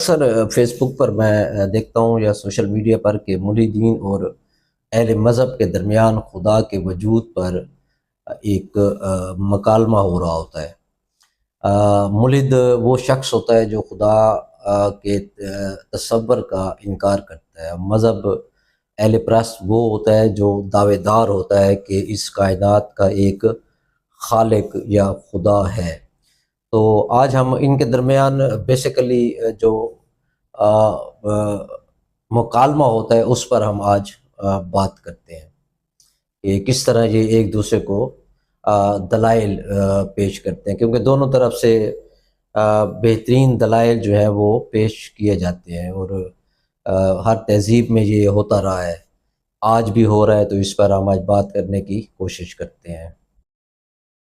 اکثر فیس بک پر میں دیکھتا ہوں یا سوشل میڈیا پر کہ ملحدین اور اہل مذہب کے درمیان خدا کے وجود پر ایک مکالمہ ہو رہا ہوتا ہے۔ ملحد وہ شخص ہوتا ہے جو خدا کے تصور کا انکار کرتا ہے۔ مذہب اہل پرست وہ ہوتا ہے جو دعوے دار ہوتا ہے کہ اس کائنات کا ایک خالق یا خدا ہے۔ تو آج ہم ان کے درمیان بیسیکلی جو آ، آ، مکالمہ ہوتا ہے اس پر ہم آج بات کرتے ہیں کہ کس طرح یہ ایک دوسرے کو دلائل پیش کرتے ہیں، کیونکہ دونوں طرف سے بہترین دلائل جو ہیں وہ پیش کیے جاتے ہیں، اور ہر تہذیب میں یہ ہوتا رہا ہے، آج بھی ہو رہا ہے۔ تو اس پر ہم آج بات کرنے کی کوشش کرتے ہیں۔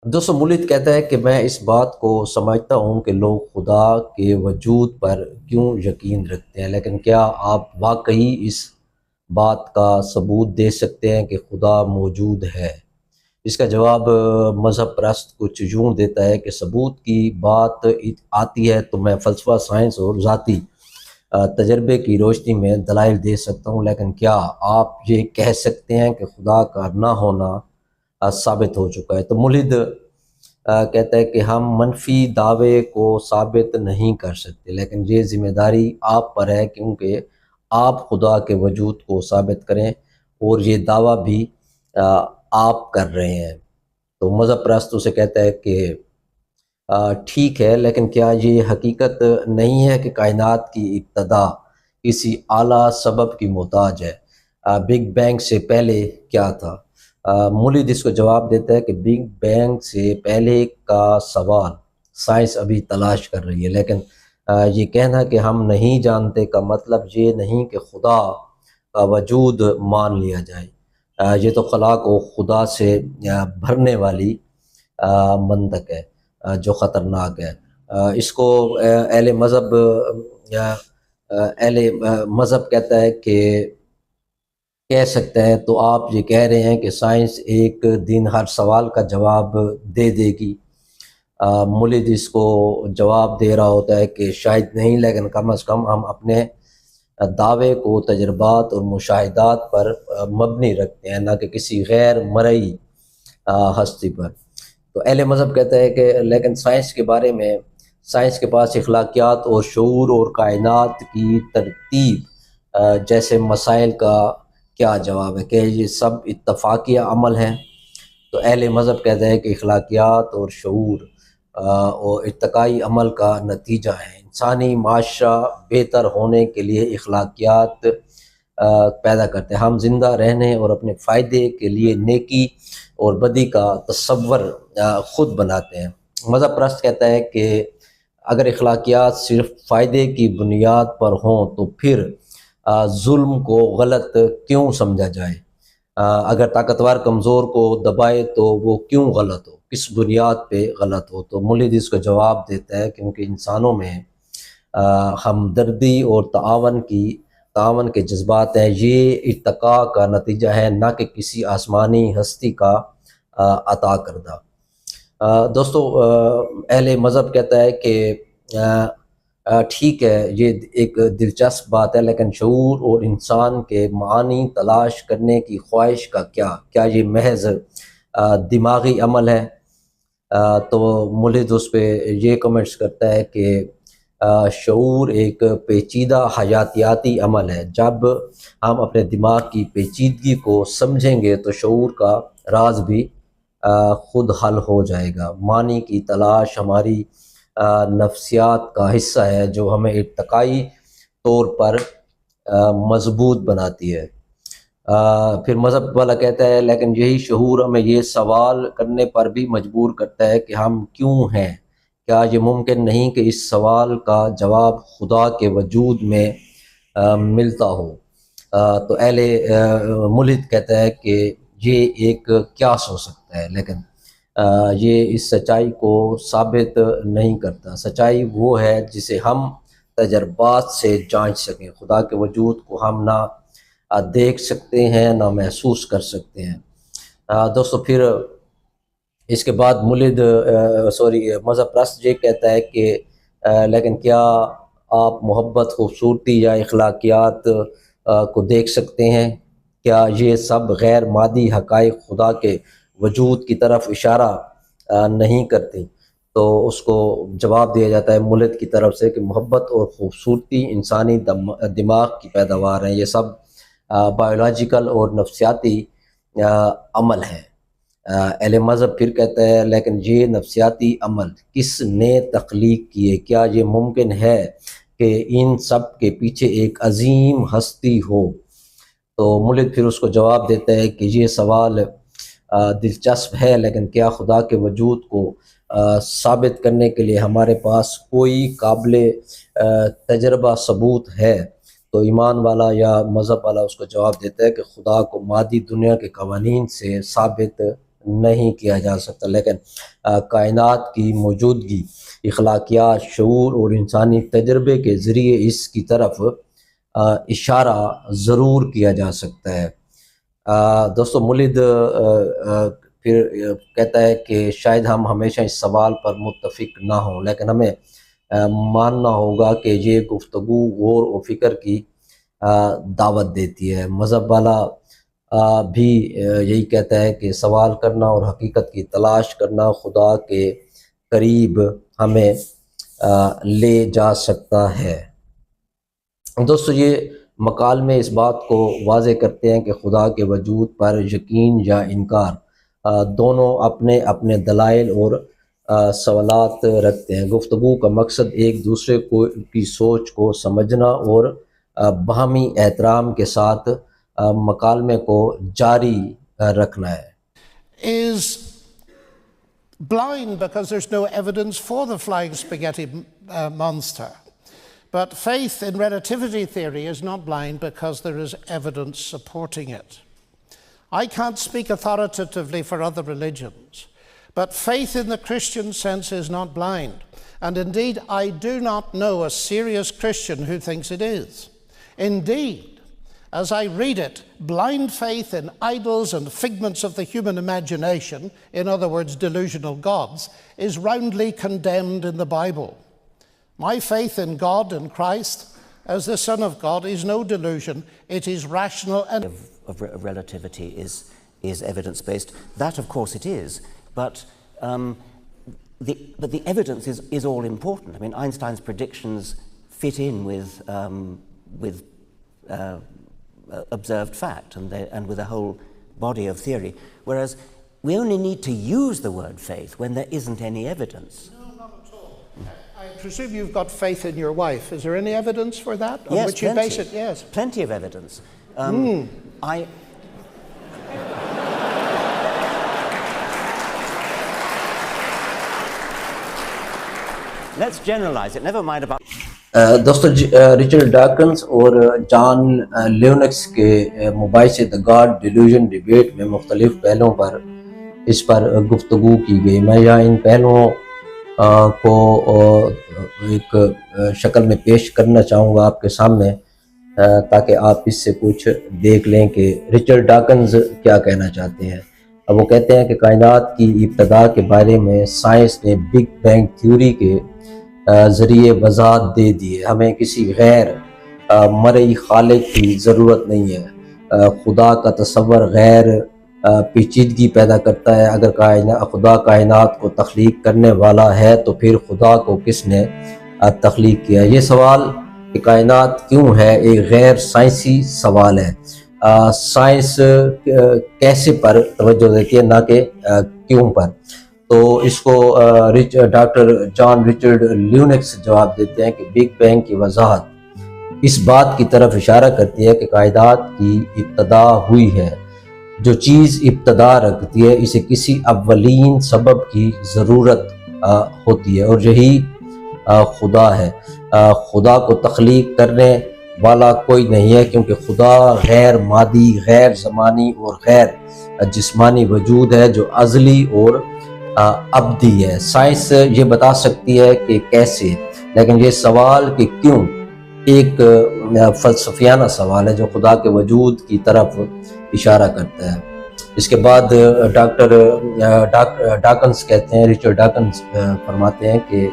دوستو، مولد کہتا ہے کہ میں اس بات کو سمجھتا ہوں کہ لوگ خدا کے وجود پر کیوں یقین رکھتے ہیں، لیکن کیا آپ واقعی اس بات کا ثبوت دے سکتے ہیں کہ خدا موجود ہے؟ اس کا جواب مذہب پرست کچھ یوں دیتا ہے کہ ثبوت کی بات آتی ہے تو میں فلسفہ، سائنس اور ذاتی تجربے کی روشنی میں دلائل دے سکتا ہوں، لیکن کیا آپ یہ کہہ سکتے ہیں کہ خدا کا نہ ہونا ثابت ہو چکا ہے؟ تو ملحد کہتا ہے کہ ہم منفی دعوے کو ثابت نہیں کر سکتے، لیکن یہ ذمہ داری آپ پر ہے، کیونکہ آپ خدا کے وجود کو ثابت کریں، اور یہ دعویٰ بھی آپ کر رہے ہیں۔ تو مذہب پرست اسے کہتا ہے کہ ٹھیک ہے، لیکن کیا یہ حقیقت نہیں ہے کہ کائنات کی ابتدا کسی اعلیٰ سبب کی محتاج ہے؟ بگ بینگ سے پہلے کیا تھا؟ مولد اس کو جواب دیتا ہے کہ بگ بینگ سے پہلے کا سوال سائنس ابھی تلاش کر رہی ہے، لیکن یہ کہنا کہ ہم نہیں جانتے کا مطلب یہ نہیں کہ خدا کا وجود مان لیا جائے۔ یہ تو خلاق و خدا سے بھرنے والی منطق ہے جو خطرناک ہے۔ اس کو اہل مذہب کہتا ہے کہ کہہ سکتا ہے، تو آپ یہ کہہ رہے ہیں کہ سائنس ایک دن ہر سوال کا جواب دے دے گی؟ مولد اس کو جواب دے رہا ہوتا ہے کہ شاید نہیں، لیکن کم از کم ہم اپنے دعوے کو تجربات اور مشاہدات پر مبنی رکھتے ہیں، نہ کہ کسی غیر مرئی ہستی پر۔ تو اہل مذہب کہتا ہے کہ لیکن سائنس کے بارے میں، سائنس کے پاس اخلاقیات اور شعور اور کائنات کی ترتیب جیسے مسائل کا کیا جواب ہے؟ کہ یہ سب اتفاقیہ عمل ہیں؟ تو اہل مذہب کہتا ہے کہ اخلاقیات اور شعور اور ارتقائی عمل کا نتیجہ ہے۔ انسانی معاشرہ بہتر ہونے کے لیے اخلاقیات پیدا کرتے ہیں۔ ہم زندہ رہنے اور اپنے فائدے کے لیے نیکی اور بدی کا تصور خود بناتے ہیں۔ مذہب پرست کہتا ہے کہ اگر اخلاقیات صرف فائدے کی بنیاد پر ہوں تو پھر ظلم کو غلط کیوں سمجھا جائے؟ اگر طاقتور کمزور کو دبائے تو وہ کیوں غلط ہو؟ کس بنیاد پہ غلط ہو؟ تو مولد اس کو جواب دیتا ہے کیونکہ انسانوں میں ہمدردی اور تعاون کے جذبات ہیں، یہ ارتقاء کا نتیجہ ہے، نہ کہ کسی آسمانی ہستی کا عطا کردہ۔ دوستو، اہل مذہب کہتا ہے کہ ٹھیک ہے، یہ ایک دلچسپ بات ہے، لیکن شعور اور انسان کے معانی تلاش کرنے کی خواہش کا کیا یہ محض دماغی عمل ہے؟ تو مولد اس پہ یہ کمنٹس کرتا ہے کہ شعور ایک پیچیدہ حیاتیاتی عمل ہے۔ جب ہم اپنے دماغ کی پیچیدگی کو سمجھیں گے تو شعور کا راز بھی خود حل ہو جائے گا۔ معنی کی تلاش ہماری نفسیات کا حصہ ہے جو ہمیں ارتقائی طور پر مضبوط بناتی ہے۔ پھر مذہب والا کہتا ہے لیکن یہی شعور ہمیں یہ سوال کرنے پر بھی مجبور کرتا ہے کہ ہم کیوں ہیں۔ کیا یہ ممکن نہیں کہ اس سوال کا جواب خدا کے وجود میں ملتا ہو؟ تو اہل ملحد کہتا ہے کہ یہ ایک قیاس ہو سکتا ہے، لیکن یہ اس سچائی کو ثابت نہیں کرتا۔ سچائی وہ ہے جسے ہم تجربات سے جانچ سکیں۔ خدا کے وجود کو ہم نہ دیکھ سکتے ہیں نہ محسوس کر سکتے ہیں۔ دوستو، پھر اس کے بعد مذہب پرست یہ کہتا ہے کہ لیکن کیا آپ محبت، خوبصورتی یا اخلاقیات کو دیکھ سکتے ہیں؟ کیا یہ سب غیر مادی حقائق خدا کے وجود کی طرف اشارہ نہیں کرتی؟ تو اس کو جواب دیا جاتا ہے ملد کی طرف سے کہ محبت اور خوبصورتی انسانی دماغ کی پیداوار ہیں، یہ سب بایولوجیکل اور نفسیاتی عمل ہیں۔ اہل مذہب پھر کہتا ہے لیکن یہ نفسیاتی عمل کس نے تخلیق کیے؟ کیا یہ ممکن ہے کہ ان سب کے پیچھے ایک عظیم ہستی ہو؟ تو ملک پھر اس کو جواب دیتا ہے کہ یہ سوال دلچسپ ہے، لیکن کیا خدا کے وجود کو ثابت کرنے کے لیے ہمارے پاس کوئی قابل تجربہ ثبوت ہے؟ تو ایمان والا یا مذہب والا اس کو جواب دیتا ہے کہ خدا کو مادی دنیا کے قوانین سے ثابت نہیں کیا جا سکتا، لیکن کائنات کی موجودگی، اخلاقیات، شعور اور انسانی تجربے کے ذریعے اس کی طرف اشارہ ضرور کیا جا سکتا ہے۔ دوستو مولد پھر کہتا ہے کہ شاید ہم ہمیشہ اس سوال پر متفق نہ ہوں، لیکن ہمیں ماننا ہوگا کہ یہ گفتگو غور و فکر کی دعوت دیتی ہے۔ مذہب والا بھی یہی کہتا ہے کہ سوال کرنا اور حقیقت کی تلاش کرنا خدا کے قریب ہمیں لے جا سکتا ہے۔ دوستو یہ مکالمے اس بات کو واضح کرتے ہیں کہ خدا کے وجود پر یقین یا انکار دونوں اپنے اپنے دلائل اور سوالات رکھتے ہیں۔ گفتگو کا مقصد ایک دوسرے کی سوچ کو سمجھنا اور باہمی احترام کے ساتھ مکالمے کو جاری رکھنا ہے۔ Is blind because there's no evidence for the flying spaghetti monster. But faith in relativity theory is not blind because there is evidence supporting it. I can't speak authoritatively for other religions, but faith in the Christian sense is not blind. And indeed, I do not know a serious Christian who thinks it is. Indeed, as I read it, blind faith in idols and figments of the human imagination, in other words, delusional gods, is roundly condemned in the Bible. My faith in God and Christ as the Son of God is no delusion. It is rational and of relativity is evidence-based. That, of course, it is. But the evidence is all important. I mean, Einstein's predictions fit in with observed fact and with a whole body of theory. Whereas we only need to use the word faith when there isn't any evidence. I presume you've got faith in your wife. Is there any evidence for that? Yes, on which you plenty. base it? Yes. Plenty of evidence. Let's generalize it. Never mind about. دوستو Richard Dawkins اور جان لیونکس کے مباحثے the God delusion debate میں مختلف پہلوؤں پر اس پر گفتگو کی گئی۔ میں یہاں ان پہلوؤں کو ایک شکل میں پیش کرنا چاہوں گا آپ کے سامنے تاکہ آپ اس سے کچھ دیکھ لیں کہ ریچرڈ ڈاکنز کیا کہنا چاہتے ہیں۔ اب وہ کہتے ہیں کہ کائنات کی ابتدا کے بارے میں سائنس نے بگ بینگ تھیوری کے ذریعے وضاحت دے دی ہے۔ ہمیں کسی غیر مرئی خالق کی ضرورت نہیں ہے۔ خدا کا تصور غیر پیچیدگی پیدا کرتا ہے۔ اگر خدا کائنات کو تخلیق کرنے والا ہے تو پھر خدا کو کس نے تخلیق کیا؟ یہ سوال کہ کائنات کیوں ہے ایک غیر سائنسی سوال ہے۔ سائنس کیسے پر توجہ دیتی ہے نہ کہ کیوں پر۔ تو اس کو ڈاکٹر جان ریچرڈ لیونکس جواب دیتے ہیں کہ بگ بینگ کی وضاحت اس بات کی طرف اشارہ کرتی ہے کہ کائنات کی ابتدا ہوئی ہے۔ جو چیز ابتدا رکھتی ہے اسے کسی اولین سبب کی ضرورت ہوتی ہے اور یہی خدا ہے۔ خدا کو تخلیق کرنے والا کوئی نہیں ہے کیونکہ خدا غیر مادی، غیر زمانی اور غیر جسمانی وجود ہے جو ازلی اور ابدی ہے۔ سائنس یہ بتا سکتی ہے کہ کیسے، لیکن یہ سوال کہ کیوں ایک فلسفیانہ سوال ہے جو خدا کے وجود کی طرف اشارہ کرتا ہے۔ اس کے بعد ڈاکٹر ڈاکنز کہتے ہیں، ریچرڈ ڈاکنز فرماتے ہیں کہ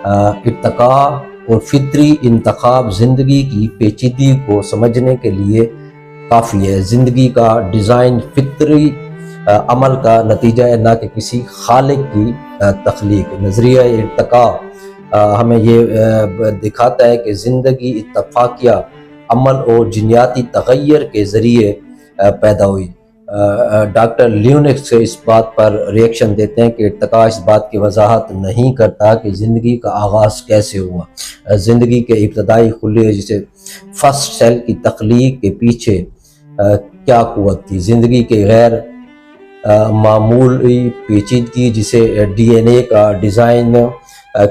ارتقاء اور فطری انتخاب زندگی کی پیچیدگی کو سمجھنے کے لیے کافی ہے۔ زندگی کا ڈیزائن فطری عمل کا نتیجہ ہے، نہ کہ کسی خالق کی تخلیق۔ نظریہ ارتقاء ہمیں یہ دکھاتا ہے کہ زندگی اتفاقیہ عمل اور جینیاتی تغیر کے ذریعے پیدا ہوئی۔ ڈاکٹر لیونکس اس بات پر ریئیکشن دیتے ہیں کہ ارتقاء اس بات کی وضاحت نہیں کرتا کہ زندگی کا آغاز کیسے ہوا۔ زندگی کے ابتدائی خلیے جسے فرسٹ سیل کی تخلیق کے پیچھے کیا قوت تھی۔ زندگی کے غیر معمولی پیچیدگی جسے ڈی این اے کا ڈیزائن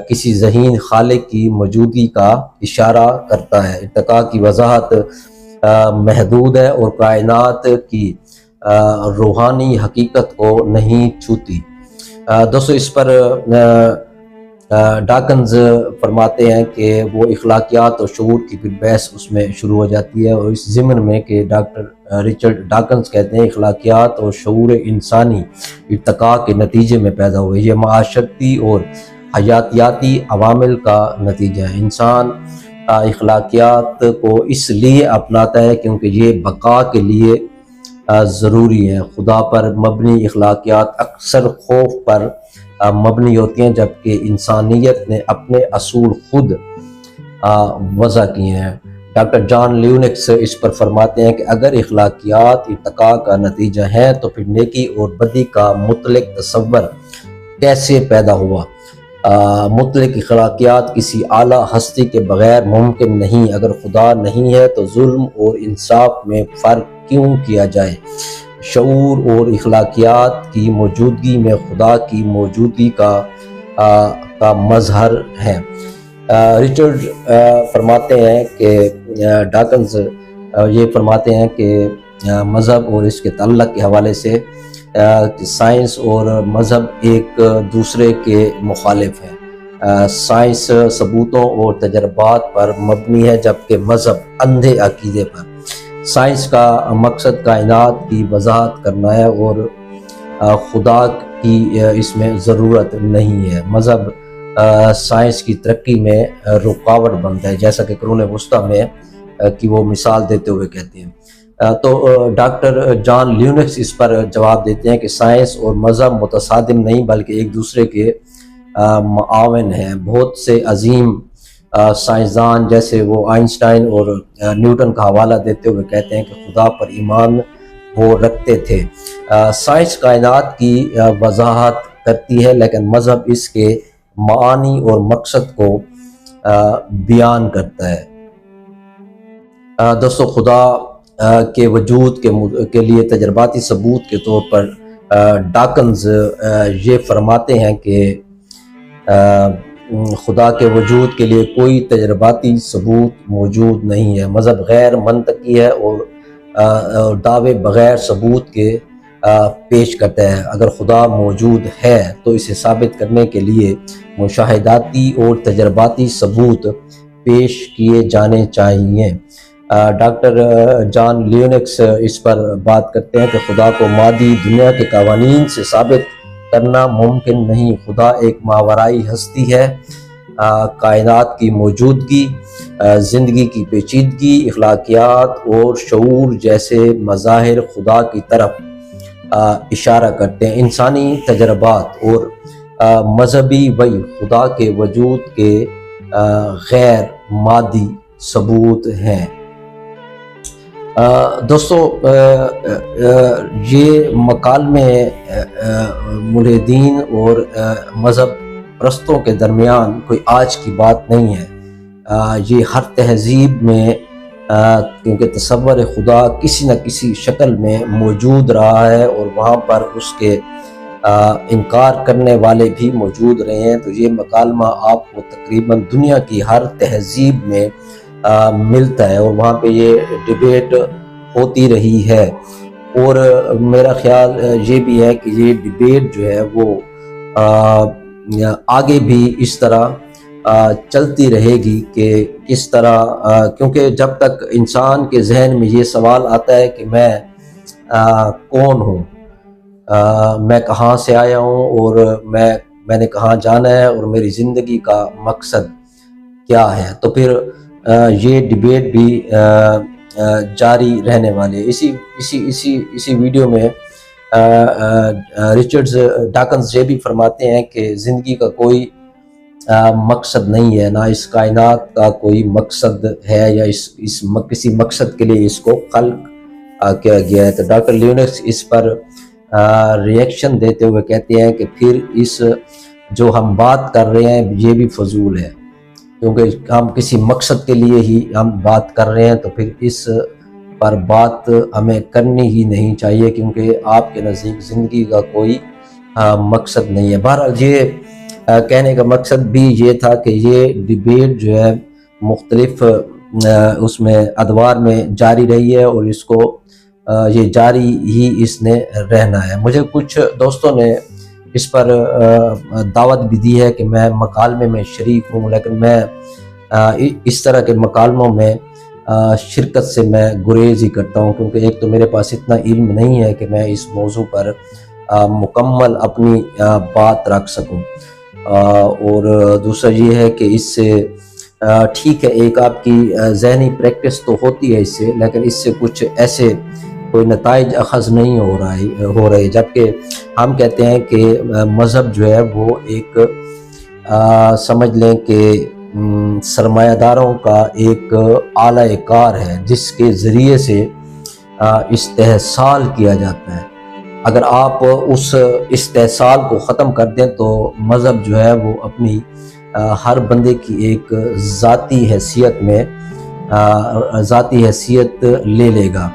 کسی ذہین خالق کی موجودگی کا اشارہ کرتا ہے۔ ارتقاء کی وضاحت محدود ہے اور کائنات کی روحانی حقیقت کو نہیں چھوتی۔ دوستو اس پر ڈاکنز فرماتے ہیں کہ وہ اخلاقیات اور شعور کی پھر بحث اس میں شروع ہو جاتی ہے، اور اس ضمن میں کہ ڈاکٹر ریچرڈ ڈاکنز کہتے ہیں اخلاقیات اور شعور انسانی ارتقاء کے نتیجے میں پیدا ہوئے۔ یہ معاشرتی اور حیاتیاتی عوامل کا نتیجہ ہے۔ انسان اخلاقیات کو اس لیے اپناتا ہے کیونکہ یہ بقا کے لیے ضروری ہے۔ خدا پر مبنی اخلاقیات اکثر خوف پر مبنی ہوتی ہیں، جبکہ انسانیت نے اپنے اصول خود وضع کیے ہیں۔ ڈاکٹر جان لیونکس اس پر فرماتے ہیں کہ اگر اخلاقیات ارتقاء کا نتیجہ ہیں تو پھر نیکی اور بدی کا مطلق تصور کیسے پیدا ہوا؟ مطلق اخلاقیات کسی اعلیٰ ہستی کے بغیر ممکن نہیں۔ اگر خدا نہیں ہے تو ظلم اور انصاف میں فرق کیوں کیا جائے؟ شعور اور اخلاقیات کی موجودگی میں خدا کی موجودگی کا مظہر ہے۔ ریچرڈ فرماتے ہیں کہ ڈاکنز یہ فرماتے ہیں کہ مذہب اور اس کے تعلق کے حوالے سے سائنس اور مذہب ایک دوسرے کے مخالف ہیں۔ سائنس ثبوتوں اور تجربات پر مبنی ہے، جبکہ مذہب اندھے عقیدے پر۔ سائنس کا مقصد کائنات کی وضاحت کرنا ہے اور خدا کی اس میں ضرورت نہیں ہے۔ مذہب سائنس کی ترقی میں رکاوٹ بنتا ہے، جیسا کہ قرون وسطیٰ میں کی وہ مثال دیتے ہوئے کہتے ہیں۔ تو ڈاکٹر جان لیونکس اس پر جواب دیتے ہیں کہ سائنس اور مذہب متصادم نہیں بلکہ ایک دوسرے کے معاون ہیں۔ بہت سے عظیم سائنسدان جیسے وہ آئنسٹائن اور نیوٹن کا حوالہ دیتے ہوئے کہتے ہیں کہ خدا پر ایمان وہ رکھتے تھے۔ سائنس کائنات کی وضاحت کرتی ہے، لیکن مذہب اس کے معانی اور مقصد کو بیان کرتا ہے۔ دوستو خدا کے وجود کے لیے تجرباتی ثبوت کے طور پر ڈاکنز یہ فرماتے ہیں کہ خدا کے وجود کے لیے کوئی تجرباتی ثبوت موجود نہیں ہے۔ مذہب غیر منطقی ہے اور دعوے بغیر ثبوت کے پیش کرتا ہے۔ اگر خدا موجود ہے تو اسے ثابت کرنے کے لیے مشاہداتی اور تجرباتی ثبوت پیش کیے جانے چاہیے۔ ڈاکٹر جان لیونکس اس پر بات کرتے ہیں کہ خدا کو مادی دنیا کے قوانین سے ثابت کرنا ممکن نہیں۔ خدا ایک ماورائی ہستی ہے۔ کائنات کی موجودگی، زندگی کی پیچیدگی، اخلاقیات اور شعور جیسے مظاہر خدا کی طرف اشارہ کرتے ہیں۔ انسانی تجربات اور مذہبی وحی خدا کے وجود کے غیر مادی ثبوت ہیں۔ دوستو یہ مکالمے ملحدین اور مذہب پرستوں کے درمیان کوئی آج کی بات نہیں ہے۔ یہ ہر تہذیب میں کیونکہ تصور خدا کسی نہ کسی شکل میں موجود رہا ہے اور وہاں پر اس کے انکار کرنے والے بھی موجود رہے ہیں، تو یہ مکالمہ آپ کو تقریباً دنیا کی ہر تہذیب میں ملتا ہے اور وہاں پہ یہ ڈیبیٹ ہوتی رہی ہے۔ اور میرا خیال یہ بھی ہے کہ یہ ڈیبیٹ جو ہے وہ آگے بھی اس طرح چلتی رہے گی کہ کس طرح، کیونکہ جب تک انسان کے ذہن میں یہ سوال آتا ہے کہ میں کون ہوں، میں کہاں سے آیا ہوں اور میں نے کہاں جانا ہے اور میری زندگی کا مقصد کیا ہے. تو پھر یہ ڈبیٹ بھی جاری رہنے والے. اسی ویڈیو میں رچرڈز ڈاکنز یہ بھی فرماتے ہیں کہ زندگی کا کوئی مقصد نہیں ہے، نہ اس کائنات کا کوئی مقصد ہے یا کسی مقصد کے لیے اس کو خلق کیا گیا ہے. تو ڈاکٹر لیونکس اس پر ریئیکشن دیتے ہوئے کہتے ہیں کہ پھر اس جو ہم بات کر رہے ہیں یہ بھی فضول ہے، کیونکہ ہم کسی مقصد کے لیے ہی ہم بات کر رہے ہیں، تو پھر اس پر بات ہمیں کرنی ہی نہیں چاہیے، کیونکہ آپ کے نزدیک زندگی کا کوئی مقصد نہیں ہے. بہرحال یہ کہنے کا مقصد بھی یہ تھا کہ یہ ڈبیٹ جو ہے مختلف اس میں ادوار میں جاری رہی ہے، اور اس کو یہ جاری ہی اس نے رہنا ہے. مجھے کچھ دوستوں نے اس پر دعوت بھی دی ہے کہ میں مکالمے میں شریک ہوں، لیکن میں اس طرح کے مکالموں میں شرکت سے میں گریز ہی کرتا ہوں، کیونکہ ایک تو میرے پاس اتنا علم نہیں ہے کہ میں اس موضوع پر مکمل اپنی بات رکھ سکوں، اور دوسرا یہ ہے کہ اس سے ٹھیک ہے ایک آپ کی ذہنی پریکٹس تو ہوتی ہے اس سے، لیکن اس سے کچھ ایسے کوئی نتائج اخذ نہیں ہو رہے، جبکہ ہم کہتے ہیں کہ مذہب جو ہے وہ ایک سمجھ لیں کہ سرمایہ داروں کا ایک آلہ کار ہے جس کے ذریعے سے استحصال کیا جاتا ہے. اگر آپ اس استحصال کو ختم کر دیں تو مذہب جو ہے وہ اپنی ہر بندے کی ایک ذاتی حیثیت لے لے گا،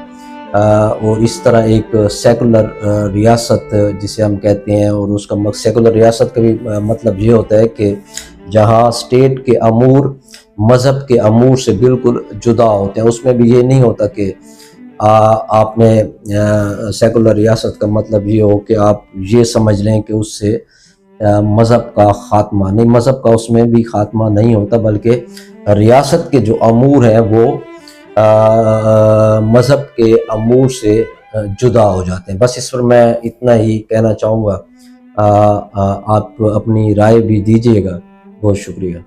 اور اس طرح ایک سیکولر ریاست جسے ہم کہتے ہیں، اور اس کا سیکولر ریاست کا بھی مطلب یہ ہوتا ہے کہ جہاں اسٹیٹ کے امور مذہب کے امور سے بالکل جدا ہوتے ہیں. اس میں بھی یہ نہیں ہوتا کہ آپ نے سیکولر ریاست کا مطلب یہ ہو کہ آپ یہ سمجھ لیں کہ اس سے مذہب کا خاتمہ نہیں، مذہب کا اس میں بھی خاتمہ نہیں ہوتا، بلکہ ریاست کے جو امور ہیں وہ مذہب کے امور سے جدا ہو جاتے ہیں. بس اس پر میں اتنا ہی کہنا چاہوں گا. آپ اپنی رائے بھی دیجیے گا. بہت شکریہ.